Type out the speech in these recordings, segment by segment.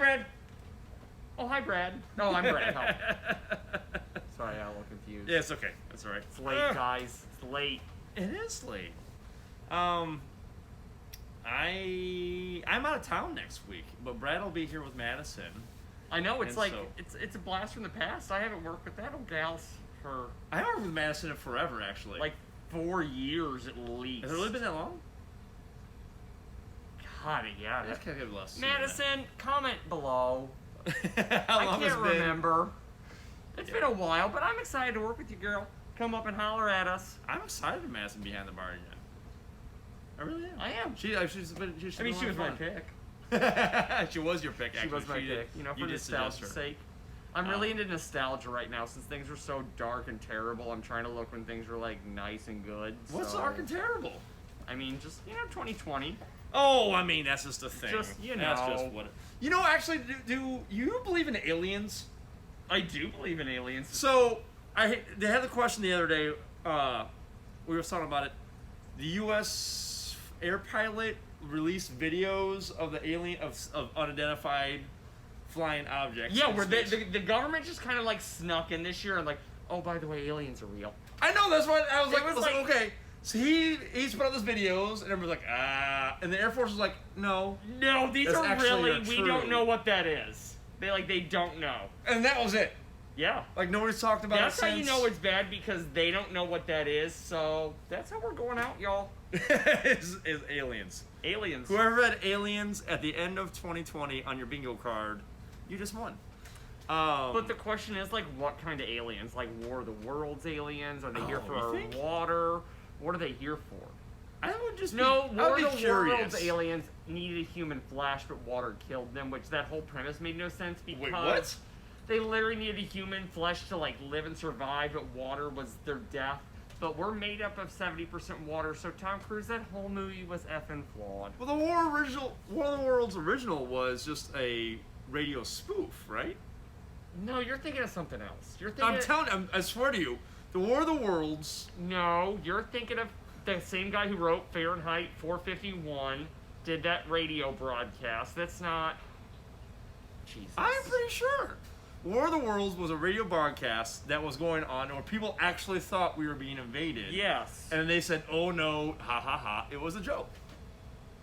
Brad. Oh, hi, Brad. No, I'm Brad. Oh. Sorry, I'm a little confused. Yeah, it's okay. That's all right. It's late, guys. It's late. It is late. I'm out of town next week, but Brad will be here with Madison. I know, it's And like, so- it's a blast from the past. I haven't worked with that old gals for, I haven't worked with Madison in forever, actually. like, 4 years at least. Has it really been that long? God, yeah. That's kind of less. Madison, comment below. How I long has can't it been? remember. It's been a while, but I'm excited to work with you, girl. Come up and holler at us. I'm excited for Madison behind the bar again. I really am. I am. She was my pick. She was your pick, actually. She was my pick, you know, for nostalgia's sake. I'm really into nostalgia right now since things are so dark and terrible. I'm trying to look when things are, like, nice and good. What's so, dark and terrible? I mean, just, 2020. Oh, I mean, that's just a thing. Just, That's just what actually, do you believe in aliens? I do believe in aliens. So, they had the question the other day, we were talking about it. The U.S. air pilot released videos of the alien, of unidentified flying objects. Yeah, where the government just kind of, like, snuck in this year and, like, oh, by the way, aliens are real. I know, that's what I was like. It was like, okay. So he's put out those videos, and everyone's like, and the Air Force was like, no. No, these That's are actually really, we true. don't know what that is. They don't know. And that was it. Yeah. Like, nobody's talked about That's it how you know it's bad, because they don't know what that is, so that's how we're going out, y'all. is aliens. Aliens. Whoever had aliens at the end of 2020 on your bingo card, you just won. But the question is, like, what kind of aliens? Like, War of the Worlds aliens? Are they here for you our think? water? What are they here for? I would just No, be, War I would of be the curious. Worlds aliens needed human flesh, but water killed them, which that whole premise made no sense because... Wait, what? They literally needed human flesh to, like, live and survive, but water was their death. But we're made up of 70% water, so Tom Cruise, that whole movie was effing flawed. Well, the War of the Worlds original was just a radio spoof, right? No, you're thinking of something else. You're thinking I swear to you, the War of the Worlds... No, you're thinking of the same guy who wrote Fahrenheit 451, did that radio broadcast. That's not... Jesus. I'm pretty sure. War of the Worlds was a radio broadcast that was going on where people actually thought we were being invaded. Yes. And they said, oh no, ha ha ha, it was a joke.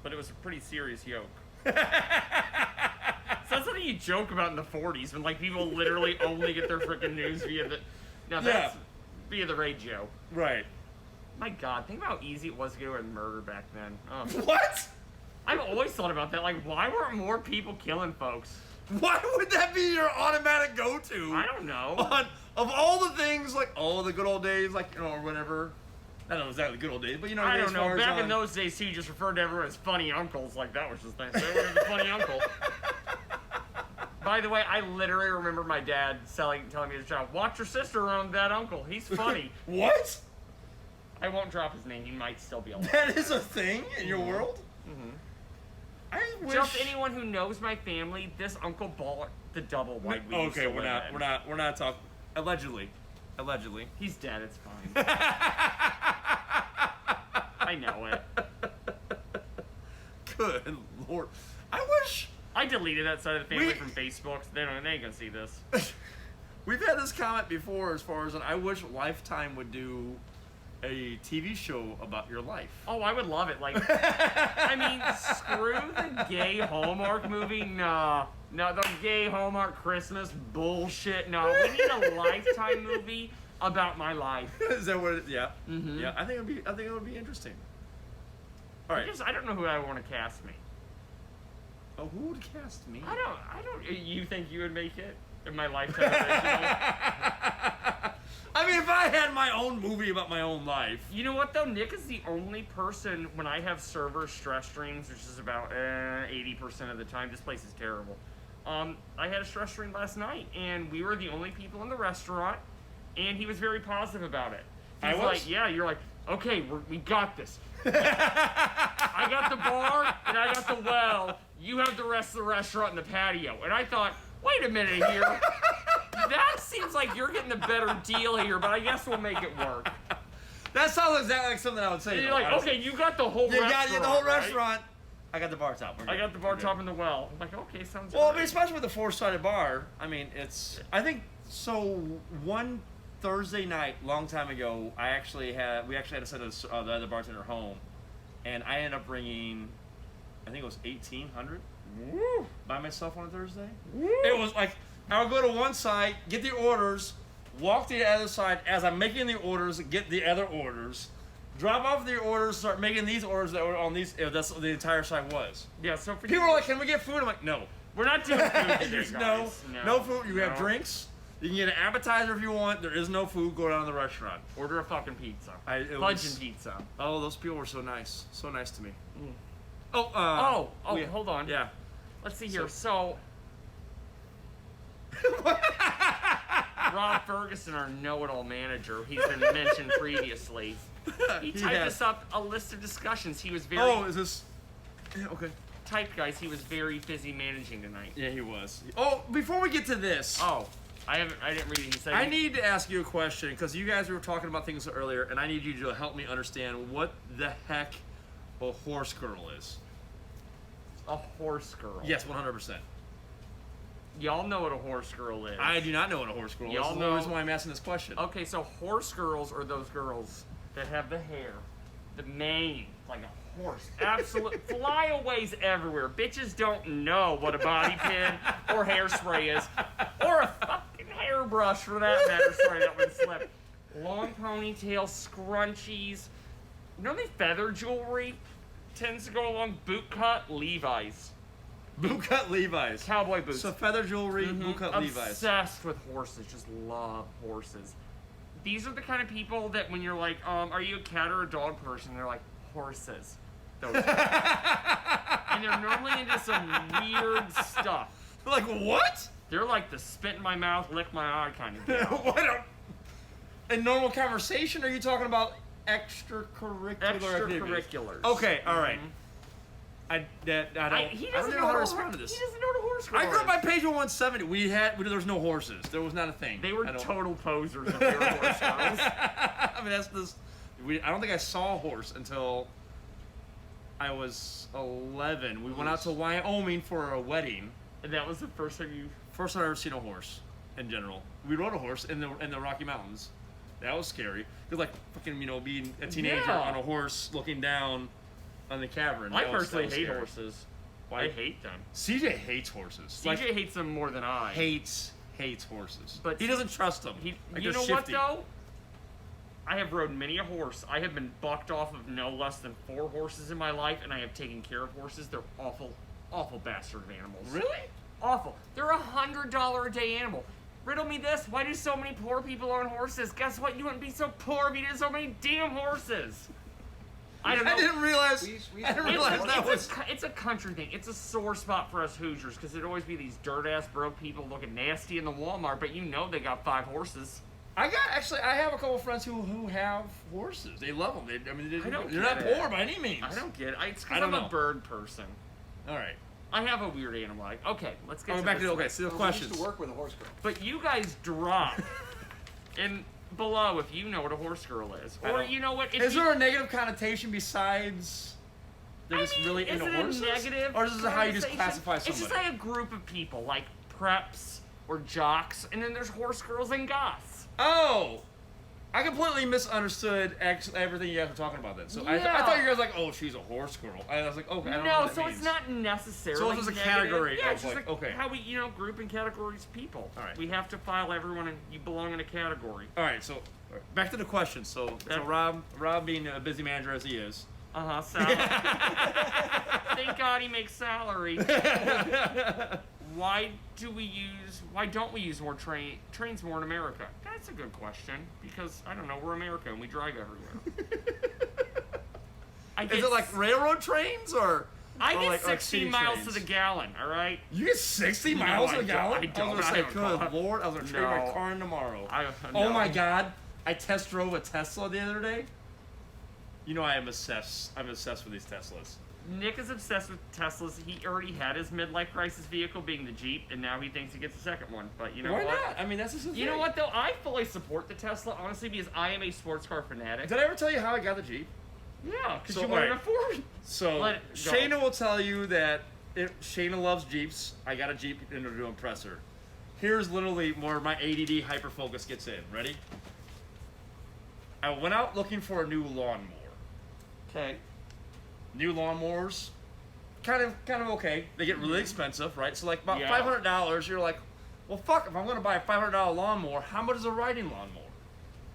But it was a pretty serious yoke. So that's something you joke about in the 40s when, like, people literally only get their freaking news via the... Now that's via the radio. Right. My God, think about how easy it was to get away with murder back then. Oh. What? I've always thought about that. Like, why weren't more people killing folks? Why would that be your automatic go-to? I don't know. Of all the things, like, oh, the good old days, like, or whatever. I don't know exactly the good old days, but you know. I don't know. Back in those days, too, you just referred to everyone as funny uncles. Like, that was just nice. Everyone was a funny uncle. By the way, I literally remember my dad telling me as a child, watch your sister around that uncle. He's funny. What? I won't drop his name. He might still be alive. That is a thing in your world? Mm-hmm. I wish... Just anyone who knows my family, this uncle bought the double wide we used Okay, to we're live in. not talking... Allegedly. He's dead, it's fine. I know it. Good Lord. I wish... I deleted that side of the family from Facebook, so they ain't gonna see this. We've had this comment before as far as... I wish Lifetime would do a TV show about your life. Oh, I would love it. Like, I mean, screw the gay Hallmark movie. No, the gay Hallmark Christmas bullshit. No, we need a Lifetime movie about my life. Is that what? Yeah. Mm-hmm. Yeah. I think it would be interesting. All right. I don't know who I want to cast me. Oh, who would cast me? I don't. You think you would make it in my Lifetime original? I mean, if I had my own movie about my own life. You know what, though? Nick is the only person, when I have server stress streams, which is about 80% of the time. This place is terrible. I had a stress stream last night, and we were the only people in the restaurant, and he was very positive about it. He's like, yeah, you're like, okay, we got this. I got the bar, and I got the well. You have the rest of the restaurant and the patio. And I thought, wait a minute here. That seems like you're getting a better deal here, but I guess we'll make it work. That sounds exactly like something I would say. And you're like, okay, you got the whole restaurant. You got the whole right? restaurant. I got the bar top. I got the bar top and the well. I'm like, okay, sounds Well, I great. mean, especially with the four-sided bar. I mean, it's. I think so. One Thursday night, long time ago, we actually had to send the other bartender home, and I ended up bringing, I think it was 1,800 Woo. by myself on a Thursday. Woo. It was like I would go to one side, get the orders, walk to the other side as I'm making the orders, get the other orders, drop off the orders, start making these orders that were on these. That's what the entire side was. Yeah, so for People were like, "Can we get food?" I'm like, "No." we're not doing food today, guys. No food. You have drinks. You can get an appetizer if you want. There is no food. Go down to the restaurant. Order a fucking pizza. Fudge Pizza. Oh, those people were so nice. So nice to me. Mm. Oh, Hold on. Yeah. Let's see here. So Rob Ferguson, our know-it-all manager, he's been mentioned previously. He typed us up a list of discussions. He was very Oh, is this? Yeah, okay. typed, guys. He was very busy managing tonight. Yeah, he was. Oh, before we get to this, Oh, I didn't read it. He said I need to ask you a question because you guys were talking about things earlier, and I need you to help me understand what the heck a horse girl is. a horse girl. Yes, 100%. Y'all know what a horse girl is. I do not know what a horse girl is. Y'all That's the know- reason why I'm asking this question. Okay, so horse girls are those girls that have the hair, the mane, like a horse. Absolute flyaways everywhere. Bitches don't know what a bobby pin or hairspray is, or a fucking hairbrush for that matter. Sorry, that one slipped. Long ponytails, scrunchies. Normally feather jewelry tends to go along boot cut Levi's. Bootcut Levi's. Cowboy boots. So feather jewelry, bootcut Levi's. Obsessed with horses, just love horses. These are the kind of people that when you're like, are you a cat or a dog person? They're like, horses. Those and they're normally into some weird stuff. Like what? They're like the spit in my mouth, lick my eye kind of deal. What? In normal conversation, are you talking about extracurricular activities? Extracurriculars. Okay, all right. Mhm. I don't doesn't know how to respond to this. He doesn't know what a horse girl I grew up is. by page 170. There was no horses. There was not a thing. They were I don't- total posers if they were horse girls. I mean, that's this. I don't think I saw a horse until I was 11. We went out to Wyoming for a wedding. And that was the first time you... First time I ever seen a horse. In general, we rode a horse in the Rocky Mountains. That was scary. It was like fucking being a teenager Yeah. on a horse looking down on the cavern. I That was personally hate scary. horses. Why? I hate them. CJ hates horses. CJ hates them more than I. hates horses. But he doesn't trust them. Like, You they're know shifty. what though? I have rode many a horse. I have been bucked off of no less than 4 horses in my life, and I have taken care of horses. They're awful, awful bastard of animals. Really? Awful. They're $100 a day animal. Riddle me this: why do so many poor people own horses? Guess what? You wouldn't be so poor if you did so many damn horses. I don't know. I didn't realize. We- I didn't realize that was. It's a country thing. It's a sore spot for us Hoosiers because there'd always be these dirt ass broke people looking nasty in the Walmart, but you know they got 5 horses. I have a couple of friends who have horses. They love them. I don't they're get not it. poor by any means. I don't get it. It's I because don't I'm know. a bird person. All right. I have a weird animal. Like, okay, let's get Oh, to back this. to so the We questions. used to work with a horse girl. But you guys drop in below if you know what a horse girl is, I or don't. you know what. If Is you, there a negative connotation besides they're just really is into it horses? a negative Or is this how you just connotation? classify It's just somebody? like a group of people, like preps or jocks, and then there's horse girls and goths. Oh, I completely misunderstood everything you guys were talking about then. So I Yeah. thought you guys were like, oh, she's a horse girl. I was like, okay, I don't know No, what that so means. it's not necessarily. So it's just a negative. category Yeah, of it's just like, okay. how we group in categories of people. All right. We have to file everyone, and you belong in a category. All right, so back to the question. So Rob being a busy manager as he is. Salary. Thank God he makes salary. Why don't we use more trains more in America? That's a good question, because I don't know, we're America and we drive everywhere. Is it like railroad trains or? I or get like 60 city miles trains? to the gallon, all right? You get 60 No, miles I a don't- gallon? I don't. was gonna I say, don't good know. lord, I was gonna trade my No. car in tomorrow. No. Oh my god, I test drove a Tesla the other day. You know I am obsessed. I'm obsessed with these Teslas. Nick is obsessed with Teslas. He already had his midlife crisis vehicle being the Jeep, and now he thinks he gets a second one. But you know Why what? not? I mean, that's just the You know thing. what though? I fully support the Tesla, honestly, because I am a sports car fanatic. Did I ever tell you how I got the Jeep? Yeah, because So, you want to alright. afford. So Let it go. Shayna will tell you that if Shayna loves Jeeps, I got a Jeep in order to impress her. Here's literally where my ADD hyperfocus gets in. Ready? I went out looking for a new lawnmower. Okay. New lawnmowers, kind of okay. They get really expensive, right? So like about Yeah. $500, you're like, well, fuck. If I'm gonna buy a $500 lawnmower, how much is a riding lawnmower?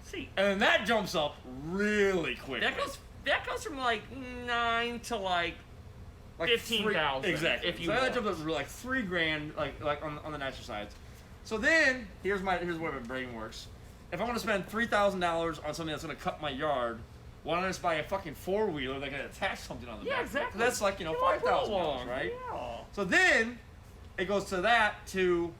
See, And then that jumps up really quick. that goes from like 9 to like like 15,000. exactly. If you so that want. jumps up to like $3,000, like on the nicer sides. So then here's where my brain works. If I'm gonna spend $3,000 on something that's gonna cut my yard, why don't I just buy a fucking 4-wheeler that can attach something on the Yeah, back? exactly. That's like You know, $5,000, right? Yeah. So then it goes to that to,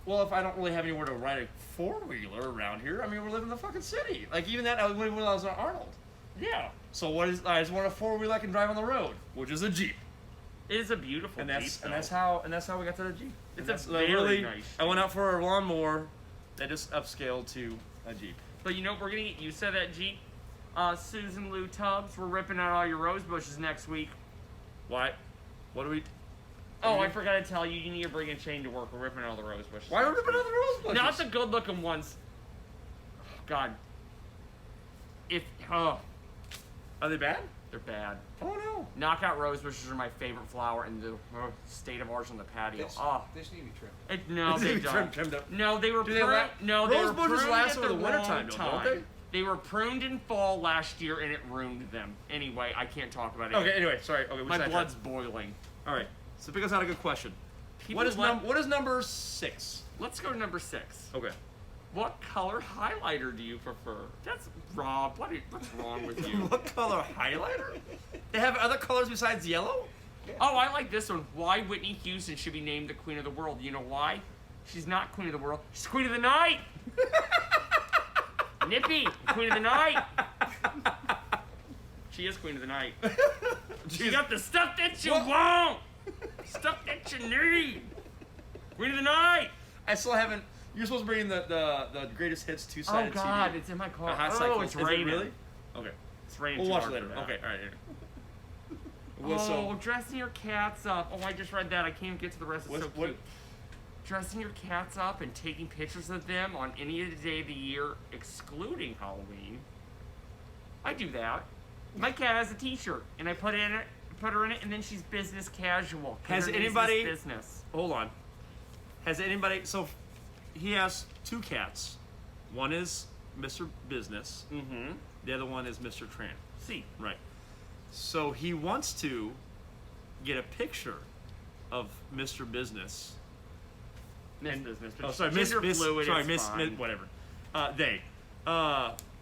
well, if I don't really have anywhere to ride a 4-wheeler around here, I mean, we're living in the fucking city. Like even that, when I was in Arnold. Yeah. So I just want a 4-wheeler I can drive on the road, which is a Jeep. It is a beautiful And that's Jeep, and though. that's how we got to the Jeep. It's And a that's, very nice I went Jeep. out for a lawnmower that just upscaled to a Jeep. But you know, we're gonna get used to that Jeep. Susan Lou Tubbs, we're ripping out all your rose bushes next week. Why? What do we? Oh, I forgot to tell you, you need to bring a chain to work. We're ripping out all the rose bushes. Why are we ripping out the rose bushes? Not the good-looking ones. Oh, God. Are they bad? They're bad. Oh no. Knockout rose bushes are my favorite flower in the state of ours on the patio. Oh, They just need to be trimmed. no, They they need to be don't. trimmed up. No, they were Do they pruned. la- No, they Rose were bushes pruned last at over the the winter wrong time, don't they? They were pruned in fall last year, and it ruined them. Anyway, I can't talk about it. Okay. Anyway, sorry. Okay. My blood's boiling. All right. So pick us out a good question. People What is number 6? Let's go to number 6. Okay. What color highlighter do you prefer? That's Rob. What's wrong with you? What color highlighter? They have other colors besides yellow? Oh, I like this one. Why Whitney Houston should be named the Queen of the World. You know why? She's not Queen of the World. She's Queen of the Night. Nippy, Queen of the Night. She is Queen of the Night. She got the stuff that you want. Stuff that you need. Queen of the Night. I still haven't. You're supposed to bring in the greatest hits Oh two-sided God, CD. it's in my car. A hot Oh, cycle. it's Is it raining. really? Okay. It's raining. We'll too watch hard it later. for that. Okay. All right. Oh, So dressing your cats up. Oh, I just read that. I can't get to the rest. It's so what? cute. Dressing your cats up and taking pictures of them on any day of the year, excluding Halloween. I do that. My cat has a T-shirt, and I put her in it, and then she's business casual. 'Cause Has her name's anybody- Miss Business? Hold on. Has anybody? So he has 2 cats. One is Mr. Business. Mm-hmm. The other one is Mr. Tramp. See. Right. So he wants to get a picture of Mr. Business. Miss Business. Oh, sorry, Miss. Fluid, Sorry, it's Miss. fine. Whatever. They.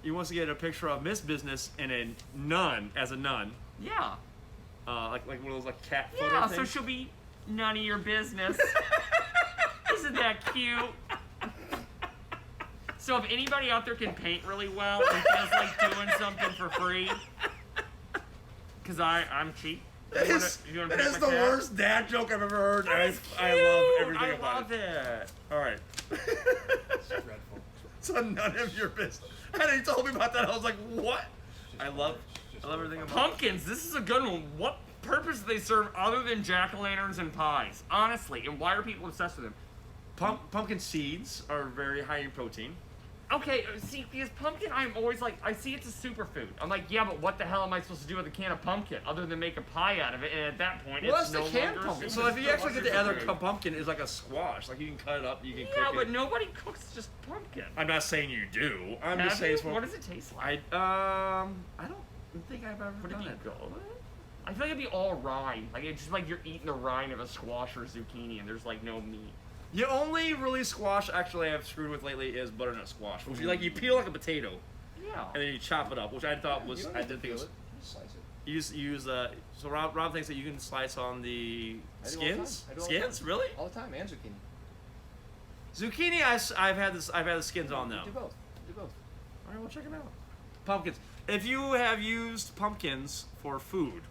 He wants to get a picture of Miss Business and a nun as a nun. Yeah. Like one of those like cat photo Yeah, things. so she'll be none of your business. Isn't that cute? So if anybody out there can paint really well and feels like doing something for free, because I'm cheap. That You is, wanna that paint is my the cat? worst dad joke I've ever heard. That is I cute. love everything I about love it. All right. It's dreadful. So none of your business. And he told me about that. I was like, what? I love everything about it. Pumpkins, this is a good one. What purpose do they serve other than jack-o'-lanterns and pies? Honestly, and why are people obsessed with them? Pumpkin seeds are very high in protein. Okay, see, because pumpkin, I'm always like, I see it's a superfood. I'm like, yeah, but what the hell am I supposed to do with a can of pumpkin other than make a pie out of it? And at that point, Well, it's that's no the canned longer pumpkin. a So if you superfood. actually get the other pumpkin, it's like a squash. Like you can cut it up, you can Yeah, cook but it. nobody cooks just pumpkin. I'm not saying you do. I'm Have just saying you? it's more. What does it taste like? I don't think I've ever Would it done be it. good? I feel like it'd be all rind. Like it's just like you're eating the rind of a squash or zucchini, and there's like no meat. The only really squash actually I've screwed with lately is butternut squash, which you peel like a potato Yeah. and then you chop it up, which I thought was You don't I have to didn't think it peel was. it. Just slice it. You use so Rob thinks that you can slice on the I do all the time. skins. I do all the Skins, time. really? All the time, and zucchini. Zucchini, I've had the skins on now. Do both. Do both. All right, we'll check it out. Pumpkins. If you have used pumpkins for food,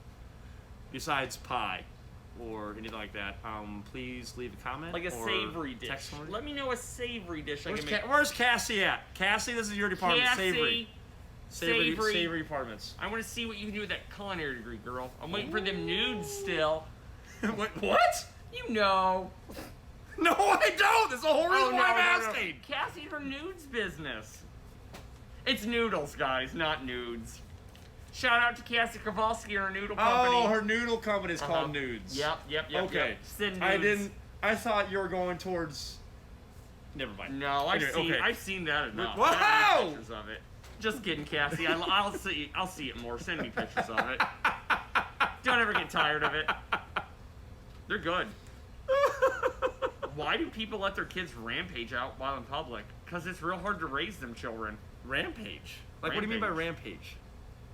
besides pie or anything like that, please leave a comment. Like a or savory dish. text somebody. Let me know a savory dish I Where's, can make. Where's Cassie at? Cassie, this is your department. Savory. Savory apartments. I want to see what you can do with that culinary degree, girl. I'm waiting for them nudes still. Wait, what? You know. No, I don't. That's the whole reason why I'm no. asking. Cassie, her nudes business. It's noodles, guys, not nudes. Shout out to Cassie Kowalski and her noodle company. Oh, her noodle company is called Nudes. Yep. Okay. Yep. Send nudes. I didn't. I thought you were going towards. Never mind. No, Anyway, I've seen that enough. Wow! I have pictures of it. Just kidding, Cassie. I'll see it more. Send me pictures of it. Don't ever get tired of it. They're good. Why do people let their kids rampage out while in public? Because it's real hard to raise them children. Rampage. Like, what do you mean by rampage?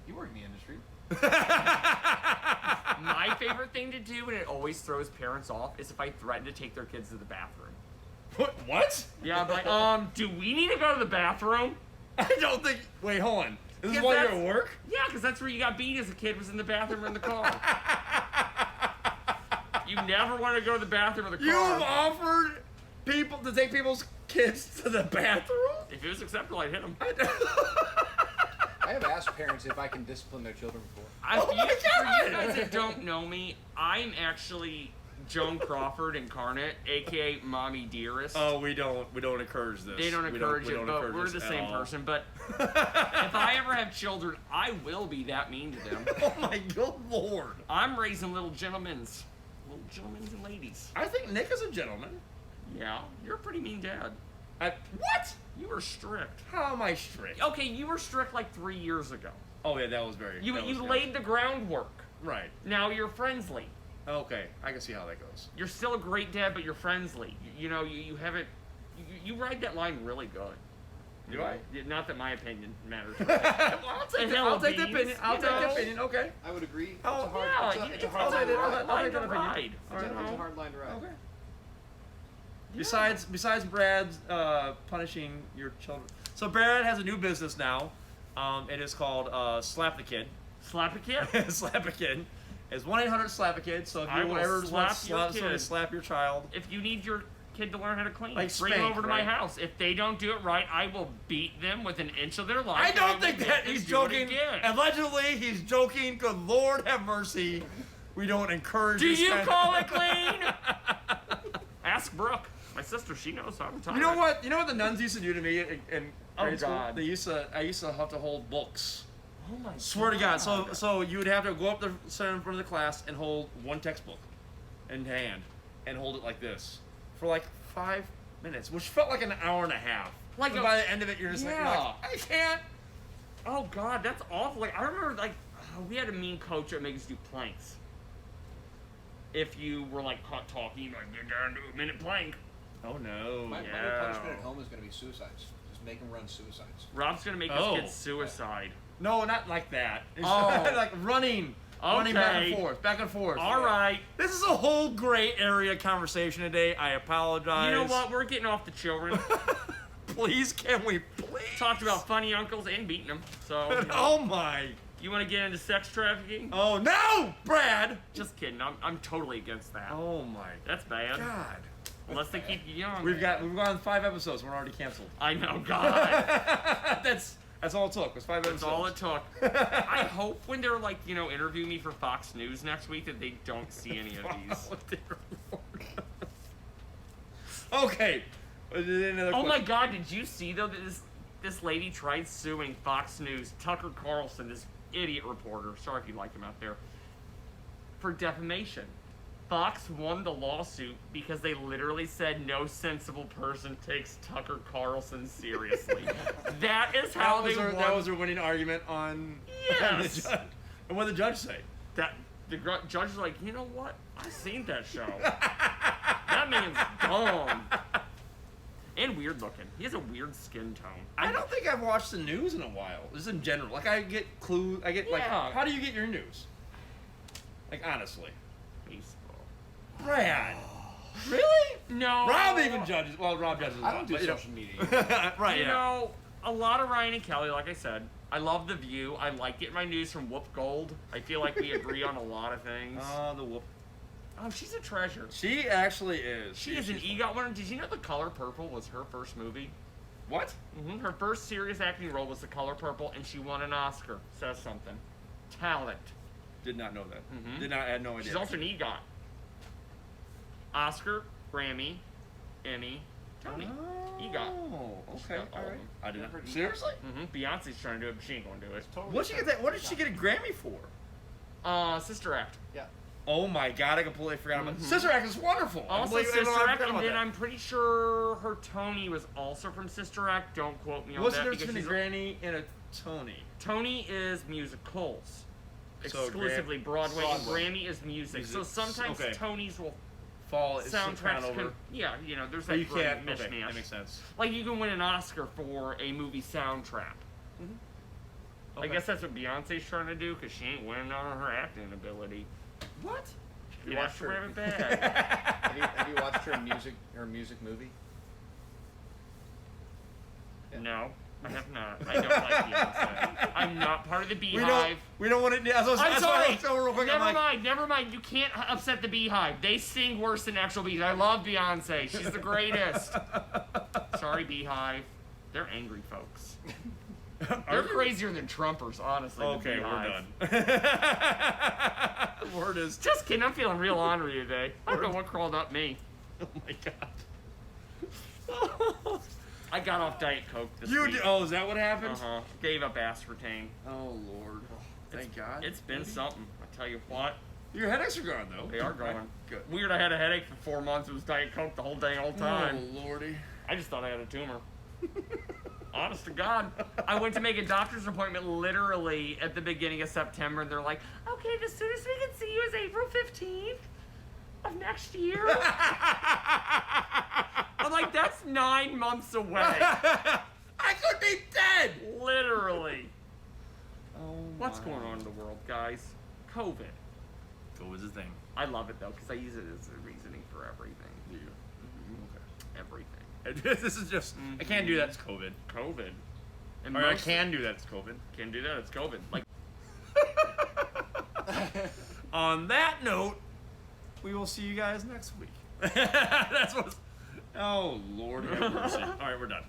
You work in the industry. My favorite thing to do, and it always throws parents off, is if I threaten to take their kids to the bathroom. What? Yeah, I'm like, do we need to go to the bathroom? I don't think. Wait, hold on. This is Because while you're that's- at work? Yeah, because that's where you got beat as a kid, was in the bathroom or in the car. You never want to go to the bathroom or the car. You've offered people to take people's kids to the bathroom? If it was acceptable, I'd hit them. I have asked parents if I can discipline their children before. Oh my For you God! guys that don't know me, I'm actually Joan Crawford incarnate, aka Mommy Dearest. Oh, we don't encourage this. They don't encourage we it, don't but encourage we're this the at same all. person. But if I ever have children, I will be that mean to them. Oh my good lord! I'm raising little gentlemen and ladies. I think Nick is a gentleman. Yeah, you're a pretty mean dad. What? You were strict. How am I strict? Okay, you were strict like 3 years ago. Oh yeah, that was very. You that was good. laid the groundwork. Right. Now you're friendly. Okay, I can see how that goes. You're still a great dad, but you're friendly. You know, you haven't. You ride that line really good. Do I? Not that my opinion matters. Well, I'll take And the hella opinion. beans, I'll you take the know? opinion. Okay. I would agree. Oh, it's a hard, yeah, it's a it's hard I'll take line to that- ride. I'll line take to that opinion. ride. It's a You know? hard line to ride. Okay. Yeah. Besides Brad's punishing your children, so Brad has a new business now. It is called Slap the Kid. Slap a kid. Slap a Kid. It's 1-800-SLAP-A-KID. So if I you will ever slap want your somebody kid. slap your child, If you need your kid to learn how to clean, Like bring them spank, over to right? my house. If they don't do it right, I will beat them with an inch of their life. I and don't will think make that them he's do it joking. again. Allegedly, he's joking. Good Lord, have mercy. We don't encourage. Do this you kind call it clean? Ask Brooke, my sister. She knows how I'm talking. You know what? You know what the nuns used to do to me in Oh, grade school? God. I used to have to hold books. Oh my Swear to God. So you would have to go up the center in front of the class and hold one textbook in hand and hold it like this for like 5 minutes, which felt like an hour and a half. Like And a- by the end of it, you're just Yeah. like, I can't. Oh God, that's awful. Like I remember, we had a mean coach that made us do planks. If you were like caught talking, like get down to a minute plank. Oh no. My new Yeah. punishment at home is going to be suicides. Just make them run suicides. Rob's gonna make Oh. his kid suicide. No, not like that. It's Oh. like running back and Okay. forth, back and forth. All right. This is a whole gray area conversation today. I apologize. You know what? We're getting off the children. Please, can we please? Talked about funny uncles and beating them. So you, know, Oh my. you want to get into sex trafficking? Oh no, Brad. Just kidding. I'm totally against that. Oh my That's bad. God. Unless they keep you young. We've gone 5 episodes. We're already canceled. I know, God. That's all it took. Was 5 episodes. That's all it took. I hope when they're like, interviewing me for Fox News next week that they don't see any of these. Oh, dear Lord. Okay. Another Oh my question. God! Did you see though that this lady tried suing Fox News, Tucker Carlson, this idiot reporter. Sorry if you like him out there, for defamation. Fox won the lawsuit because they literally said no sensible person takes Tucker Carlson seriously. That is how they won. That was their winning argument on Yes. the judge. And what did the judge say? That the judge was like, you know what? I've seen that show. That man's dumb. And weird looking. He has a weird skin tone. I don't think I've watched the news in a while. Just in general. Like, I get clues. Like, Yeah. how do you get your news? Like, honestly. Facebook. Brad. Really? No. Rob even judges. Well, Rob judges a lot. I don't do but, you know. social media. Right, You yeah. know, a lot of Ryan and Kelly, like I said. I love The View. I like getting my news from Whoop Gold. I feel like we agree on a lot of things. The whoop. Oh, she's a treasure. She actually is. She is an EGOT winner. Did you know The Color Purple was her first movie? What? Her first serious acting role was The Color Purple, and she won an Oscar. Says something. Talent. Did not know that. Mhm. Did not. I had no idea. She's also an EGOT. Oscar, Grammy, Emmy, Tony. EGOT. Oh, She's okay. got all All of right. them. I did not. Never Seriously? Beyonce's trying to do it, but she ain't gonna do it. Totally. What did she get that? What did she get a Grammy for? Sister Act. Yeah. Oh my God! I completely forgot about Sister Act is wonderful. Also I Sister forgot Act, and about then that. I'm pretty sure her Tony was also from Sister Act. Don't quote me on What's the that. difference because between a she's Granny and a Tony? Tony is musicals. So Exclusively Broadway, Broadway. and Grammy is music. So Music. sometimes Okay. Tonys will Fall is soundtracks crown over. can, yeah, you know, there's But that you can't. great Okay, mishmash. that makes sense. Like you can win an Oscar for a movie soundtrack. I Okay. guess that's what Beyonce's trying to do because she ain't winning on her acting ability. What? You Yeah, watched she her- have it bad. Have you watched her music movie? Yeah. No, I have not. I don't like Beyonce. I'm not part of the Beehive. We don't want it. That's I'm why sorry. I was so real quick. I'm like, Never mind. You can't upset the Beehive. They sing worse than actual Bees. I love Beyonce. She's the greatest. Sorry, Beehive. They're angry folks. They're crazier than Trumpers, honestly. the Okay, we're Beehive. done. Word is. Just kidding. I'm feeling real ornery today. I don't know what crawled up me. Oh my God. I got off Diet Coke this You week. did, oh, is that what happened? Gave up aspartame. Oh Lord. Thank God. It's been something. I tell you what. Your headaches are gone though. They are gone. Good. Weird. I had a headache for 4 months. It was Diet Coke the whole day, all time. Oh Lordy. I just thought I had a tumor. Honest to God. I went to make a doctor's appointment literally at the beginning of September, and they're like, okay, the soonest we can see you is April 15th of next year. I'm like, that's 9 months away. I could be dead. Literally. Oh. What's going on in the world, guys? COVID. COVID's a thing. I love it, though, because I use it as a reasoning for everything. Do you? Everything. Okay. This is just. I can't do that. It's COVID. COVID. And Or I most- can do that. It's COVID. Can do that. It's COVID. Like, On that note, we will see you guys next week. That's what. Oh Lord have mercy. All right, we're done.